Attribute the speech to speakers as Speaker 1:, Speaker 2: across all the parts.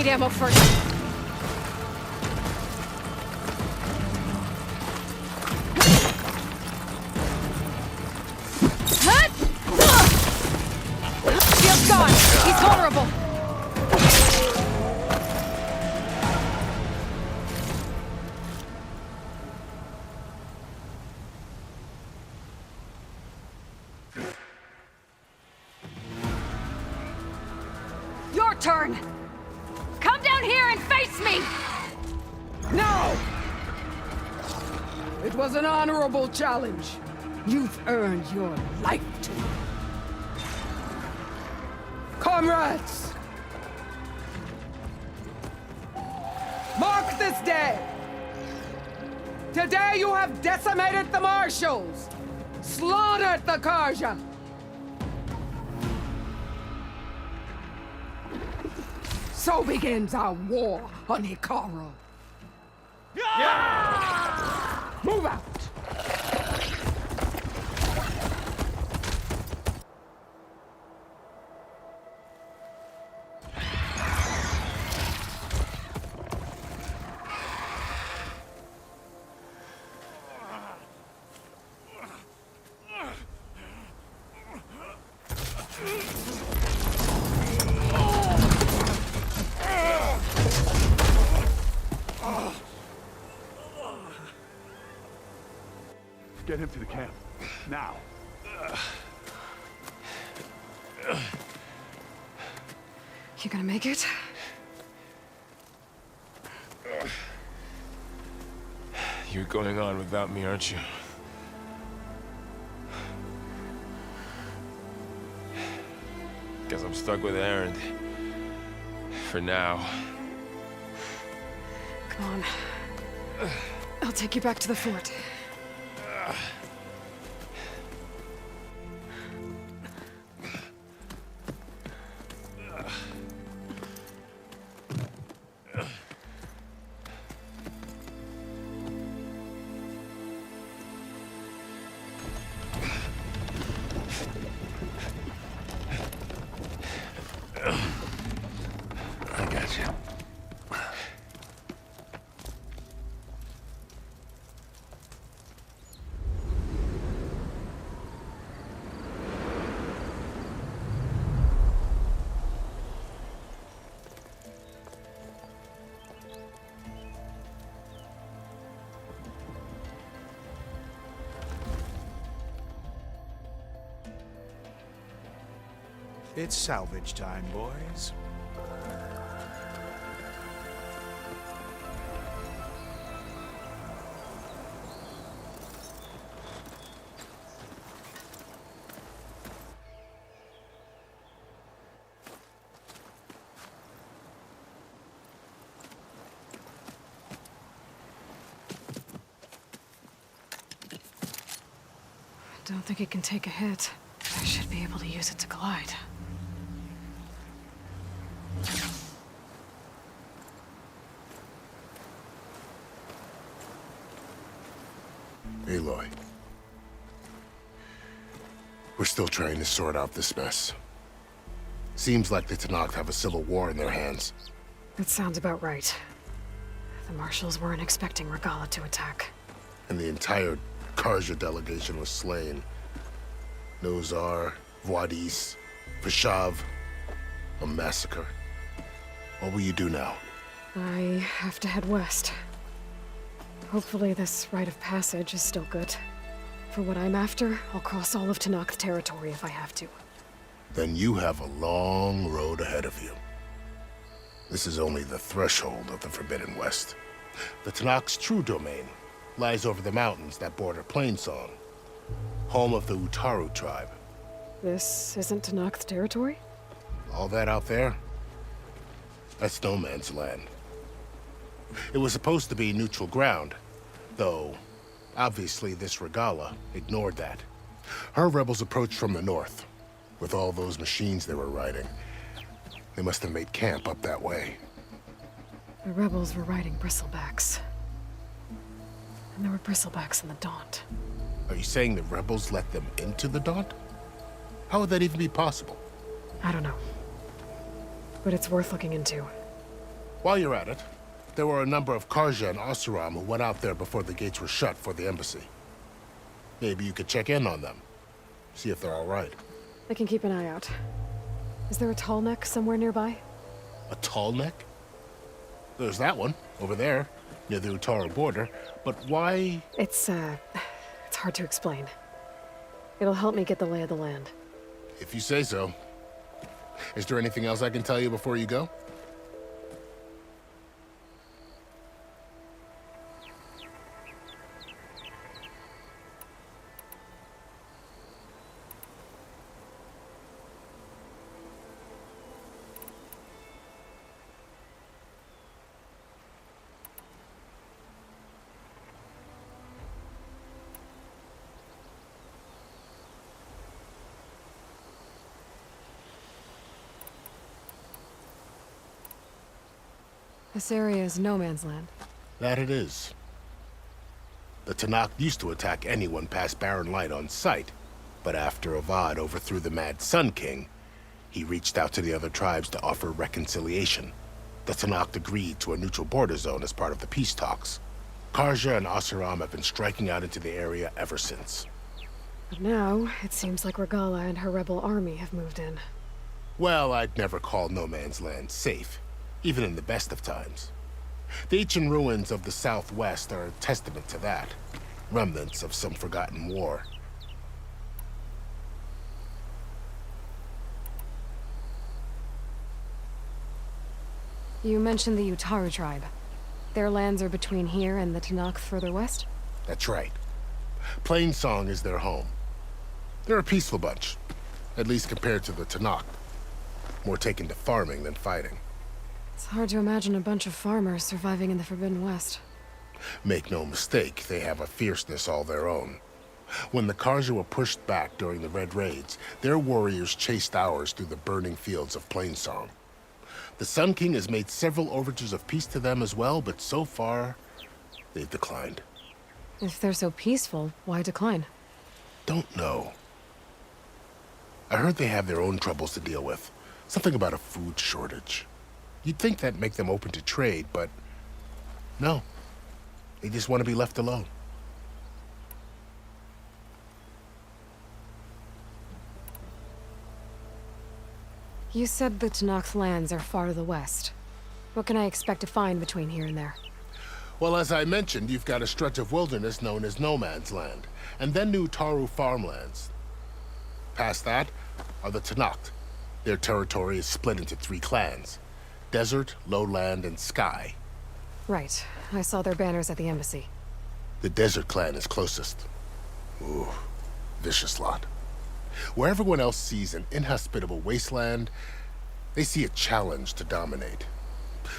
Speaker 1: need ammo first. Shield's gone. He's vulnerable. Your turn. Come down here and face me.
Speaker 2: No! It was an honorable challenge. You've earned your life to me. Comrades! Mark this day! Today you have decimated the marshals, slaughtered the Karja. So begins our war on Hikaru. Move out!
Speaker 3: Get him to the camp. Now.
Speaker 1: You gonna make it?
Speaker 4: You're going on without me, aren't you? Guess I'm stuck with Erend. For now.
Speaker 1: Come on. I'll take you back to the fort.
Speaker 4: I got you.
Speaker 5: It's salvage time, boys.
Speaker 1: I don't think it can take a hit. I should be able to use it to glide.
Speaker 6: Aloy. We're still trying to sort out this mess. Seems like the Tenakth have a civil war in their hands.
Speaker 1: That sounds about right. The marshals weren't expecting Regala to attack.
Speaker 6: And the entire Karja delegation was slain. Nozar, Voidis, Vashav. A massacre. What will you do now?
Speaker 1: I have to head west. Hopefully this rite of passage is still good. For what I'm after, I'll cross all of Tenakth territory if I have to.
Speaker 6: Then you have a long road ahead of you. This is only the threshold of the Forbidden West. The Tenakth's true domain lies over the mountains that border Plainsong, home of the Utaru tribe.
Speaker 1: This isn't Tenakth territory?
Speaker 6: All that out there? That's no man's land. It was supposed to be neutral ground, though obviously this Regala ignored that. Her rebels approached from the north. With all those machines they were riding, they must have made camp up that way.
Speaker 1: The rebels were riding bristlebacks. And there were bristlebacks in the Daunt.
Speaker 6: Are you saying the rebels let them into the Daunt? How would that even be possible?
Speaker 1: I don't know. But it's worth looking into.
Speaker 6: While you're at it, there were a number of Karja and Oseram who went out there before the gates were shut for the embassy. Maybe you could check in on them. See if they're all right.
Speaker 1: I can keep an eye out. Is there a tall neck somewhere nearby?
Speaker 6: A tall neck? There's that one, over there, near the Utaru border. But why?
Speaker 1: It's hard to explain. It'll help me get the lay of the land.
Speaker 6: If you say so. Is there anything else I can tell you before you go?
Speaker 1: This area is no man's land.
Speaker 6: That it is. The Tanakh used to attack anyone past Barren Light on sight, but after Avad overthrew the Mad Sun King, he reached out to the other tribes to offer reconciliation. The Tanakh agreed to a neutral border zone as part of the peace talks. Karja and Oseram have been striking out into the area ever since.
Speaker 1: But now, it seems like Regala and her rebel army have moved in.
Speaker 6: Well, I'd never call no man's land safe, even in the best of times. The ancient ruins of the Southwest are a testament to that. Remnants of some forgotten war.
Speaker 1: You mentioned the Utaru tribe. Their lands are between here and the Tanakh further west?
Speaker 6: That's right. Plainsong is their home. They're a peaceful bunch, at least compared to the Tanakh. More taken to farming than fighting.
Speaker 1: It's hard to imagine a bunch of farmers surviving in the Forbidden West.
Speaker 6: Make no mistake, they have a fierceness all their own. When the Karja were pushed back during the Red Raids, their warriors chased ours through the burning fields of Plainsong. The Sun King has made several overtures of peace to them as well, but so far, they've declined.
Speaker 1: If they're so peaceful, why decline?
Speaker 6: Don't know. I heard they have their own troubles to deal with. Something about a food shortage. You'd think that'd make them open to trade, but no. They just want to be left alone.
Speaker 1: You said the Tanakh's lands are far to the west. What can I expect to find between here and there?
Speaker 6: Well, as I mentioned, you've got a stretch of wilderness known as No Man's Land, and then new Taru farmlands. Past that are the Tanakh. Their territory is split into 3 clans: Desert, Lowland, and Sky.
Speaker 1: Right. I saw their banners at the embassy.
Speaker 6: The Desert clan is closest. Ooh, vicious lot. Where everyone else sees an inhospitable wasteland, they see a challenge to dominate.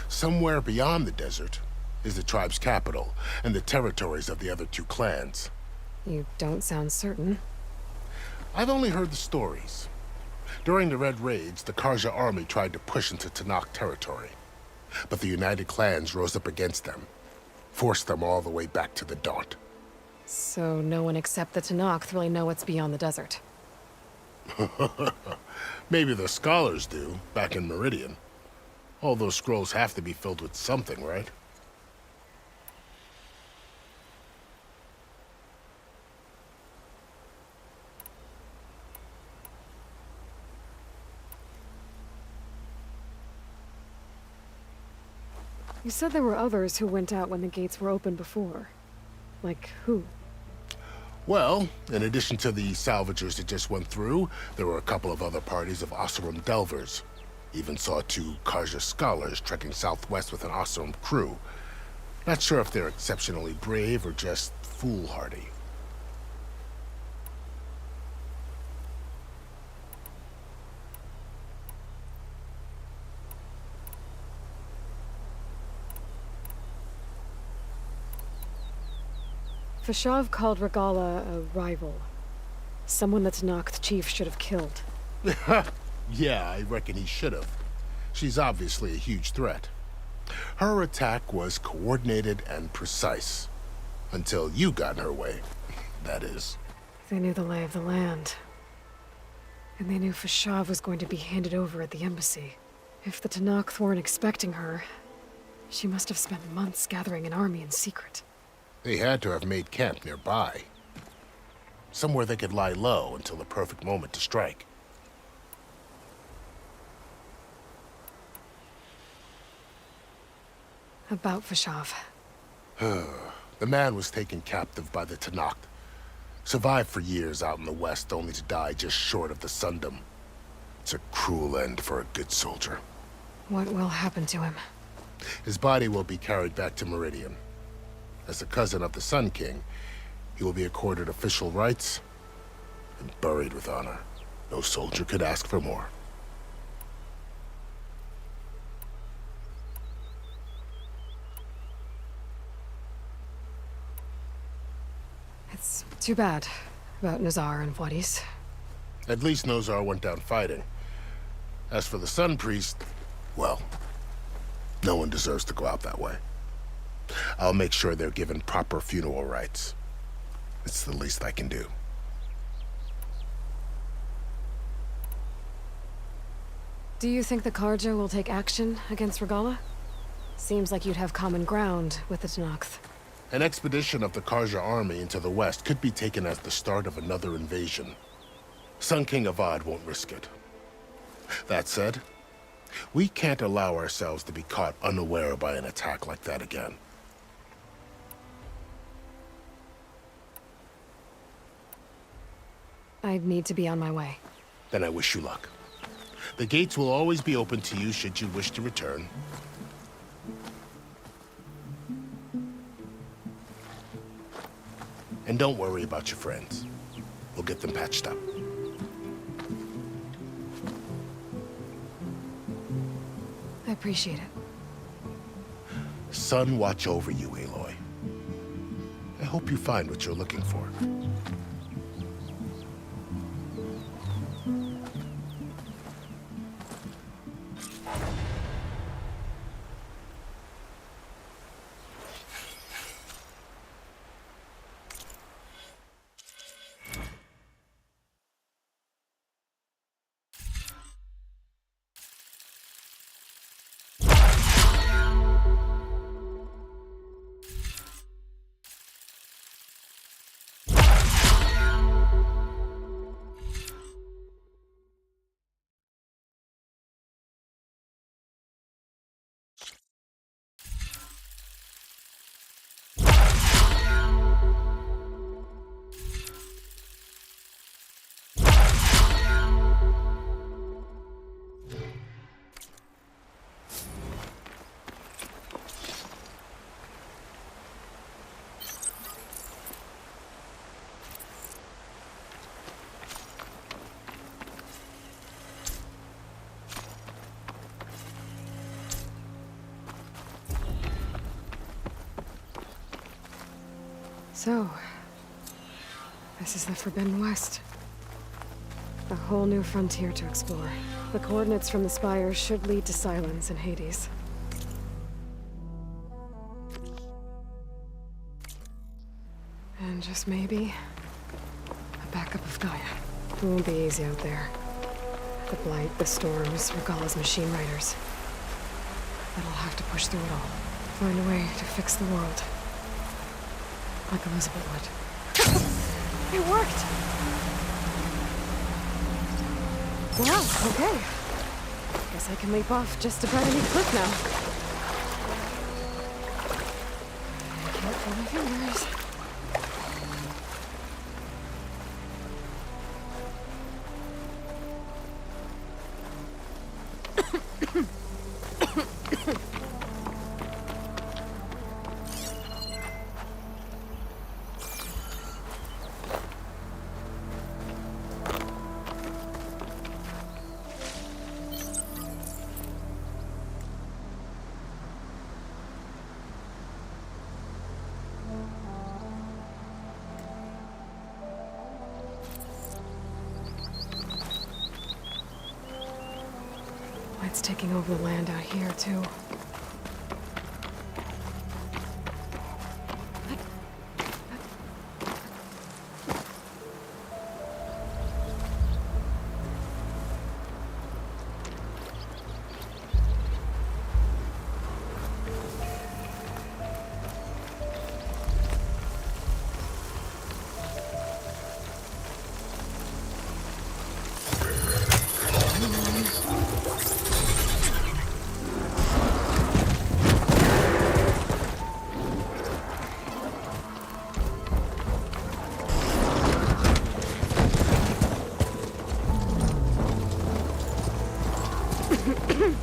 Speaker 6: Somewhere beyond the desert is the tribe's capital and the territories of the other 2 clans.
Speaker 1: You don't sound certain.
Speaker 6: I've only heard the stories. During the Red Raids, the Karja army tried to push into Tanakh territory, but the united clans rose up against them, forced them all the way back to the Daunt.
Speaker 1: So no one except the Tanakh really know what's beyond the desert.
Speaker 6: Maybe the scholars do, back in Meridian. All those scrolls have to be filled with something, right?
Speaker 1: You said there were others who went out when the gates were open before. Like who?
Speaker 6: Well, in addition to the salvagers that just went through, there were a couple of other parties of Oseram delvers. Even saw 2 Karja scholars trekking southwest with an Oseram crew. Not sure if they're exceptionally brave or just foolhardy.
Speaker 1: Fashav called Regala a rival. Someone the Tanakh chief should have killed.
Speaker 6: Yeah, I reckon he should have. She's obviously a huge threat. Her attack was coordinated and precise. Until you got in her way, that is.
Speaker 1: They knew the lay of the land. And they knew Fashav was going to be handed over at the embassy. If the Tanakh weren't expecting her, She must have spent months gathering an army in secret.
Speaker 6: They had to have made camp nearby. Somewhere they could lie low until the perfect moment to strike.
Speaker 1: About Vashav.
Speaker 6: The man was taken captive by the Tanakh. Survived for years out in the west, only to die just short of the Sundom. It's a cruel end for a good soldier.
Speaker 1: What will happen to him?
Speaker 6: His body will be carried back to Meridian. As a cousin of the Sun King, he will be accorded official rights and buried with honor. No soldier could ask for more.
Speaker 1: It's too bad about Nazar and Wadis.
Speaker 6: At least Nozar went down fighting. As for the Sun Priest, well, no one deserves to go out that way. I'll make sure they're given proper funeral rites. It's the least I can do.
Speaker 1: Do you think the Karja will take action against Regala? Seems like you'd have common ground with the Tanakh.
Speaker 6: An expedition of the Karja army into the west could be taken as the start of another invasion. Sun King Avad won't risk it. That said, we can't allow ourselves to be caught unaware by an attack like that again.
Speaker 1: I'd need to be on my way.
Speaker 6: Then I wish you luck. The gates will always be open to you should you wish to return. And don't worry about your friends. We'll get them patched up.
Speaker 1: I appreciate it.
Speaker 6: Sun watch over you, Aloy. I hope you find what you're looking for.
Speaker 1: So, this is the Forbidden West. A whole new frontier to explore. The coordinates from the spires should lead to Silence and Hades. And just maybe, a backup of Gaia. It won't be easy out there. The blight, the storms, Regala's machine riders. But I'll have to push through it all. Find a way to fix the world. Like Elizabeth would. It worked! Wow, okay. Guess I can leap off just about any cliff now. I can't feel my fingers. It's taking over the land out here, too. There's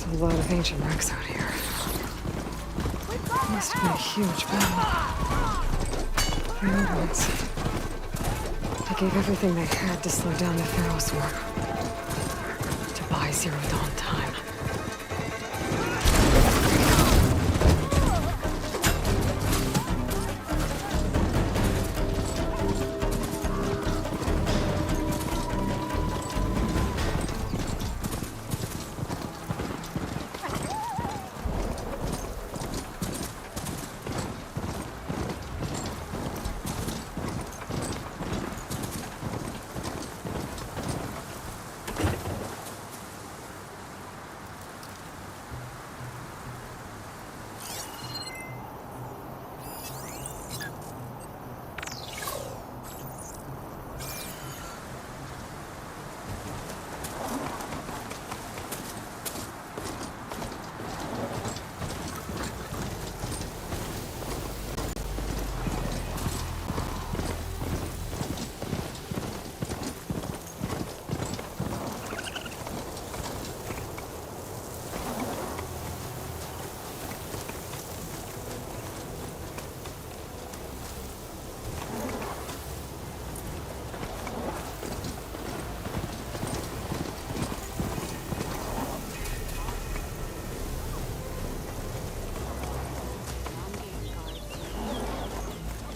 Speaker 1: a lot of ancient wrecks out here. Must have been a huge battle. The old ones. They gave everything they had to slow down the Pharaoh swarm. To buy Zero Dawn time.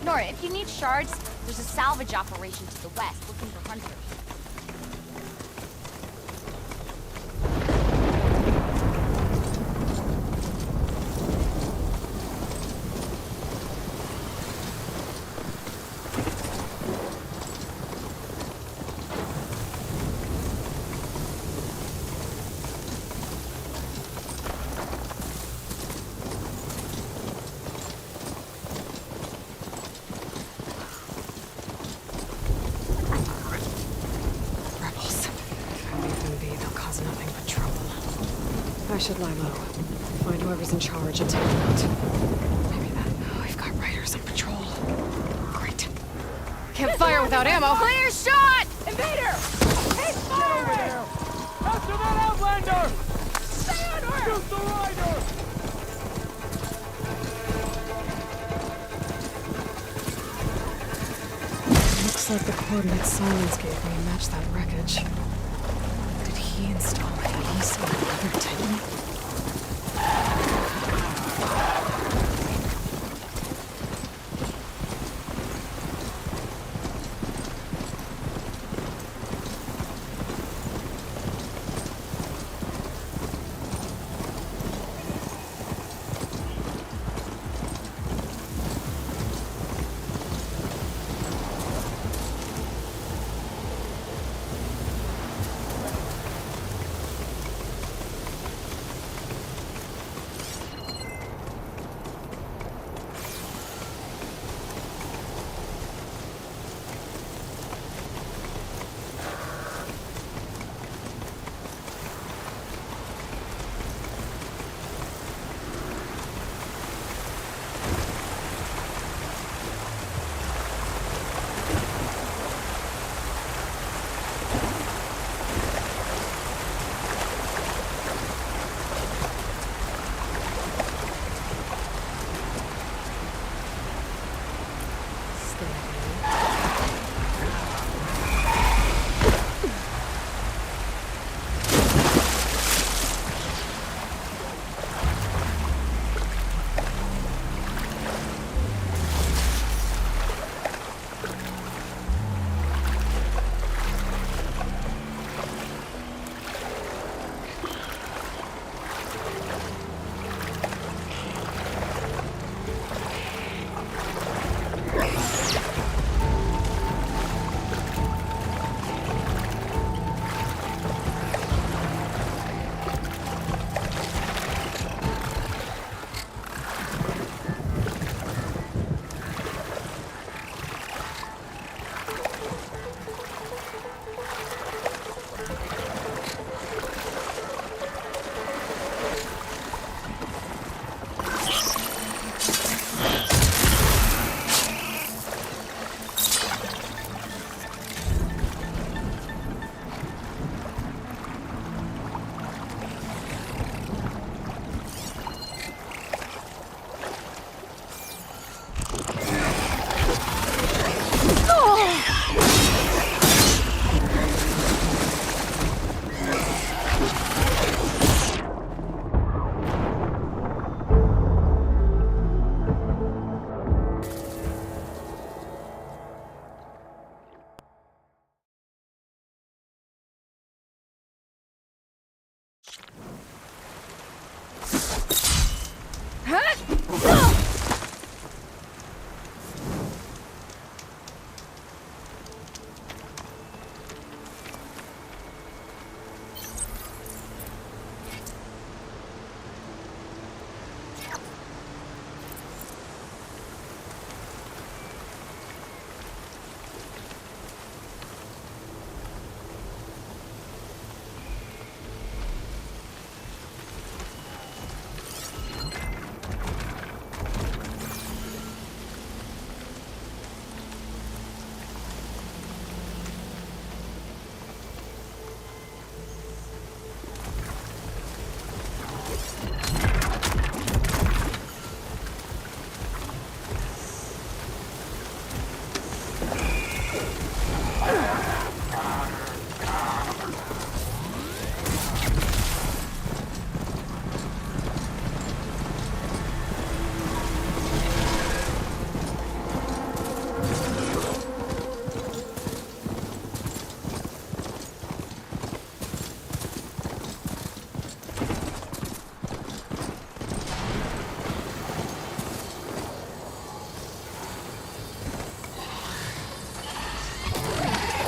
Speaker 7: Nora, if you need shards, there's a salvage operation to the west looking for hunters.
Speaker 1: I should lie low. Find whoever's in charge and take them out. Maybe that... Oh, we've got riders on patrol. Great. Can't fire without ammo.
Speaker 7: Clear shot! Invader! He's firing!
Speaker 2: After that Outlander!
Speaker 7: Stay on her!
Speaker 2: Shoot the rider!
Speaker 1: Looks like the coordinates Silence gave me match that wreckage. Did he install Hades on another Titan?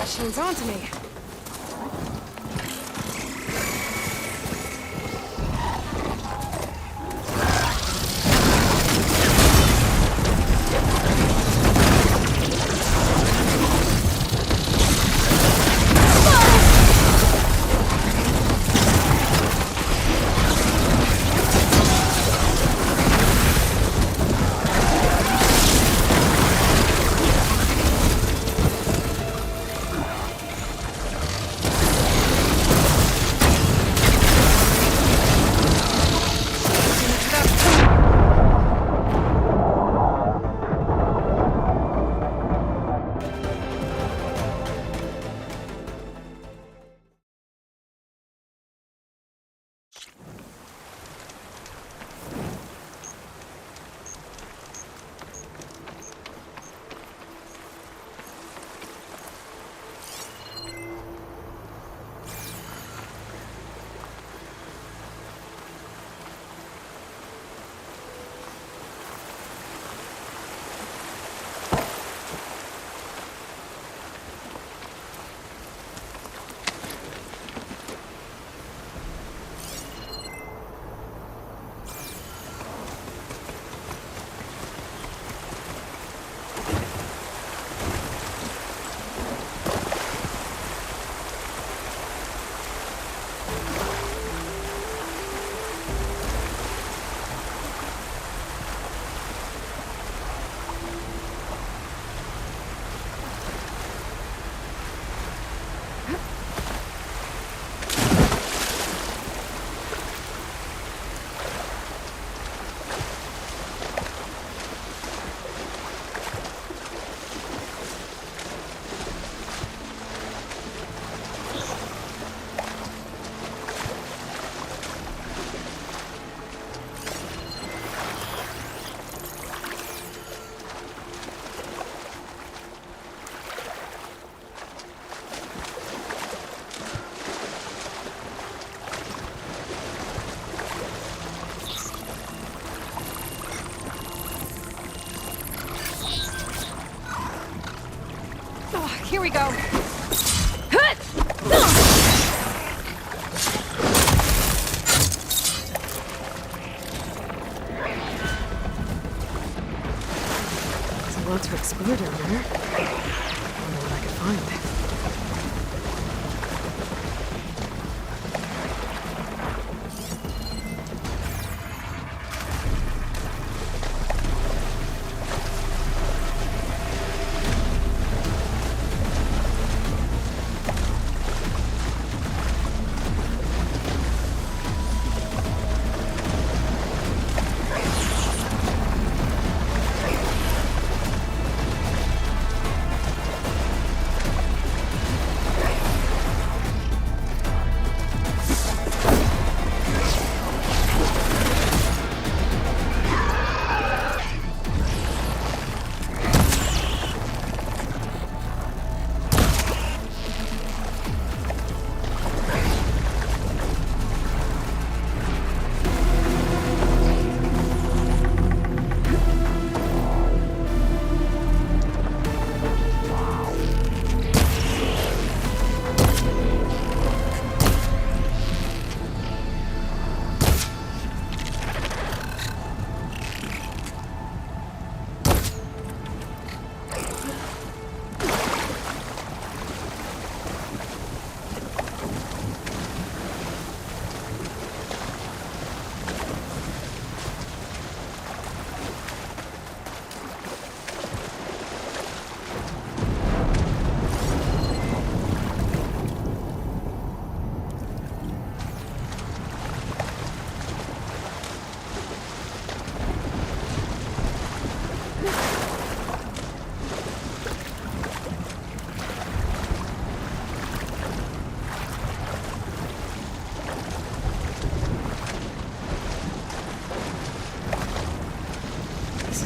Speaker 1: Shane's on to me. Here we go. There's a lot to explore down there. I wonder what I could find.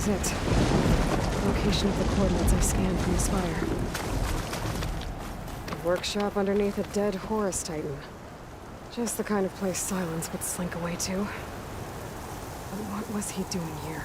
Speaker 1: is it. Location of the coordinates I scanned from the spire. A workshop underneath a dead Horus Titan. Just the kind of place Silence would slink away to. But what was he doing here?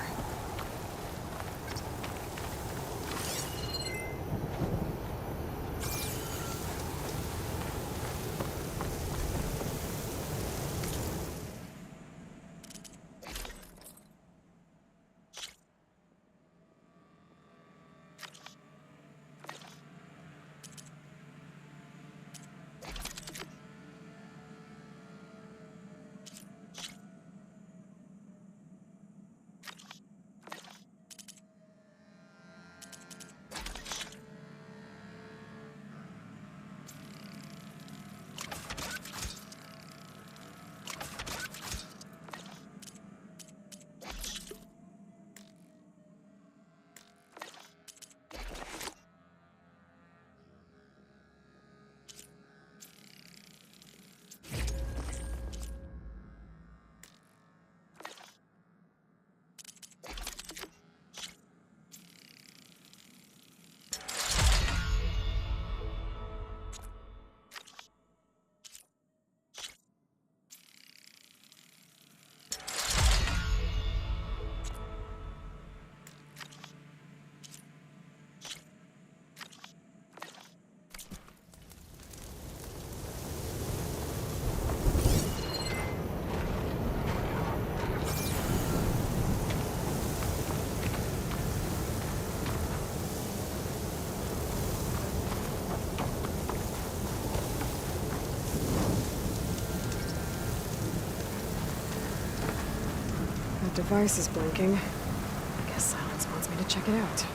Speaker 1: The device is blinking. I guess Silence wants me to check it out.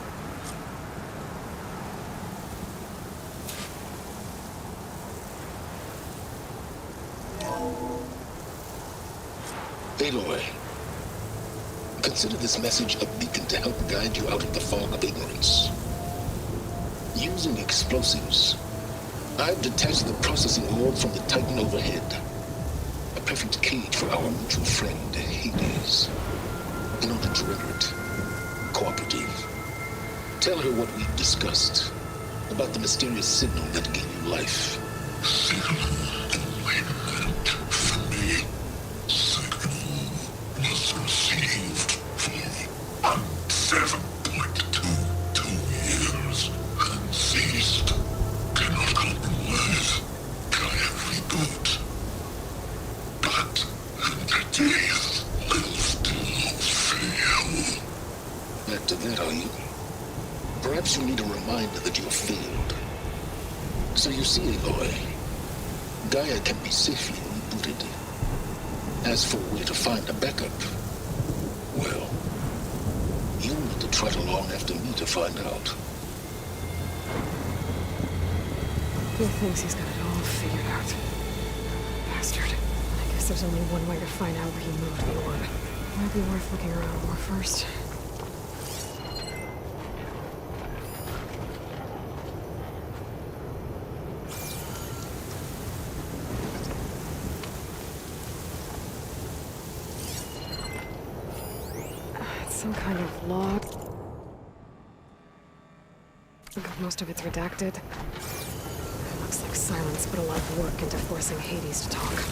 Speaker 8: Aloy, consider this message a beacon to help guide you out of the fog of ignorance. Using explosives, I've detached the processing orb from the Titan overhead. A perfect cage for our mutual friend, Hades. In order to render it cooperative, tell her what we've discussed about the mysterious signal that gave you life.
Speaker 9: Signal only meant for me. Signal was received for 7.22 years and ceased. Cannot compromise. Giant reboot. But entities will still fail.
Speaker 8: Back to that, are you? Perhaps you need a reminder that you have failed. So you see, Aloy, Gaia can be safely rebooted. As for a way to find a backup, well, you'll need to trot along after me to find out.
Speaker 1: He thinks he's got it all figured out. Bastard. I guess there's only one way to find out where he moved the orb. Might be worth looking around more first. It's some kind of log. Most of it's redacted. Looks like Silence put a lot of work into forcing Hades to talk.